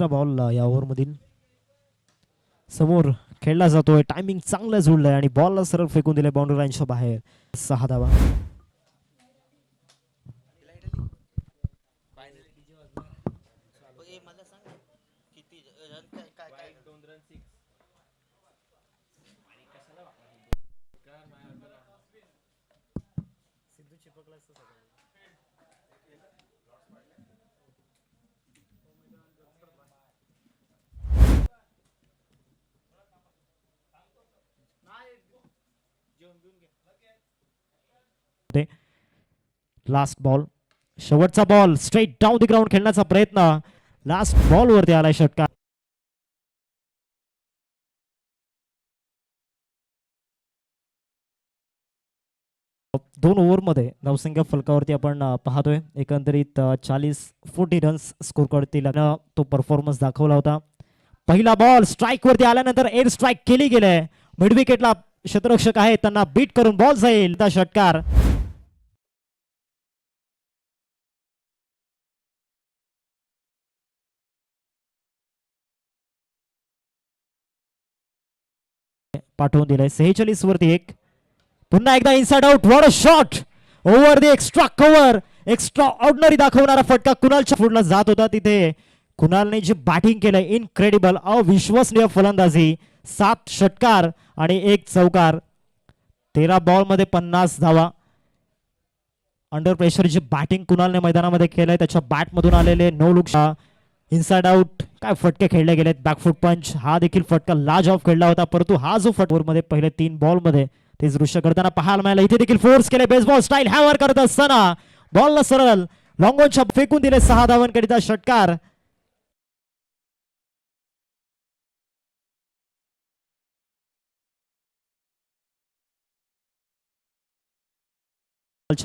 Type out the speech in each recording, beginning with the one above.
Ball या over मधील समोर खेळला जातोय. टायमिंग चांगलं जुळलंय आणि बॉलला सरळ फेकून दिले बाउंड्री लाईनच्या बाहेर. 6 धावा. लास्ट बॉल, शेवटचा ball, straight down the ground खेळण्याचा प्रयत्न. लास्ट बॉल वरती आलाय षटकार. दोन ओव्हर मध्ये धावसंख्या फलकावरती आपण पाहतोय. एकंदरीत 40-40 रन्स स्कोर करतील तो परफॉर्मन्स दाखवला होता. पहिला बॉल स्ट्राईक वरती आल्यानंतर एअर स्ट्राईक केली गेले. मिड विकेटला क्षेत्ररक्षक आहे त्यांना बीट करून बॉल जाईल. षटकार. पाठवून दिलंय 46 वरती 1. पुन्हा एकदा inside out. What a shot over the extra cover. Extra ordinary दाखवणारा फटका कुणालच्या फुटला जात होता. तिथे कुणालने जे बॅटिंग केलंय इनक्रेडिबल, अविश्वसनीय फलंदाजी. 7 षटकार आणि 1 चौकार. 13 बॉल मध्ये 50 धावा. अंडर प्रेशर जी बॅटिंग कुणालने मैदानामध्ये केलंय त्याच्या बॅट मधून आलेले 9 लुक्स. इनसाइड आउट काय फटके खेळले गेलेत. बॅकफुट पंच हा देखील फटका लाज ऑफ खेळला होता. परंतु हा जो फटवर मध्ये पहिले 3 बॉल मध्ये ते दृश्य करताना पाहायला मिळालं. इथे देखील फोर्स केले. बेसबॉल स्टाईल हॅमर करत असताना बॉलला सरळ लॉंग ऑनच्या फेकून दिले. 6 धावांकरिता षटकार.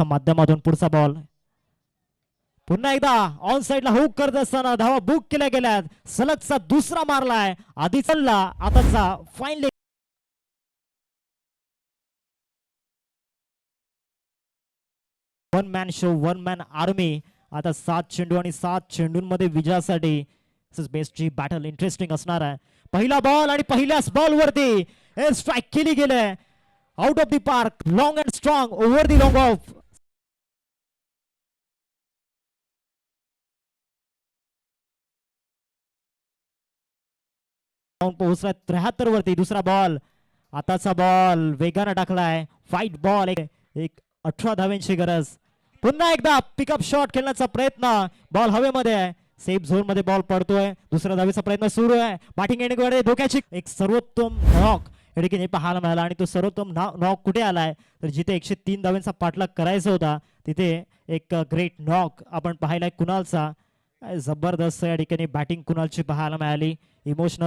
माध्यमातून पुढचा बॉल पुन्हा एकदा ऑन साइडला हुक करत असताना धावा बुक केल्या गेल्यात. सलगचा दुसरा मारलाय. आधी चालला आताचा finally. One man show, one man army. आता 7 चेंडू आणि 7 चेंडूंमध्ये विजयासाठी बेस्टची बॅटल इंटरेस्टिंग असणार आहे. पहिला बॉल आणि पहिल्याच बॉल वरती एअर स्ट्राईक केली गेले. Out of the park. Long and strong over the long off. पोहोचलाय 73 वरती. दुसरा बॉल. आताचा बॉल वेगाने टाकलाय. Fight ball. एक 18 धावांची गरज. पुन्हा एकदा पिकअप शॉट खेळण्याचा प्रयत्न. बॉल हवेमध्ये आहे. सेफ झोन मध्ये बॉल पडतोय. दुसऱ्या धावेचा प्रयत्न सुरू आहे. बॅटिंग एंडकडे धोक्याची एक सर्वोत्तम नॉक हे पाहायला मिळाला. आणि तो सर्वोत्तम नॉक कुठे आलाय तर जिथे 103 धावांचा पाठलाग करायचा होता तिथे एक ग्रेट नॉक आपण पाहिलाय कुणालचा. जबरदस्त या ठिकाणी बॅटिंग कुणालची पाहायला मिळाली. इमोशनल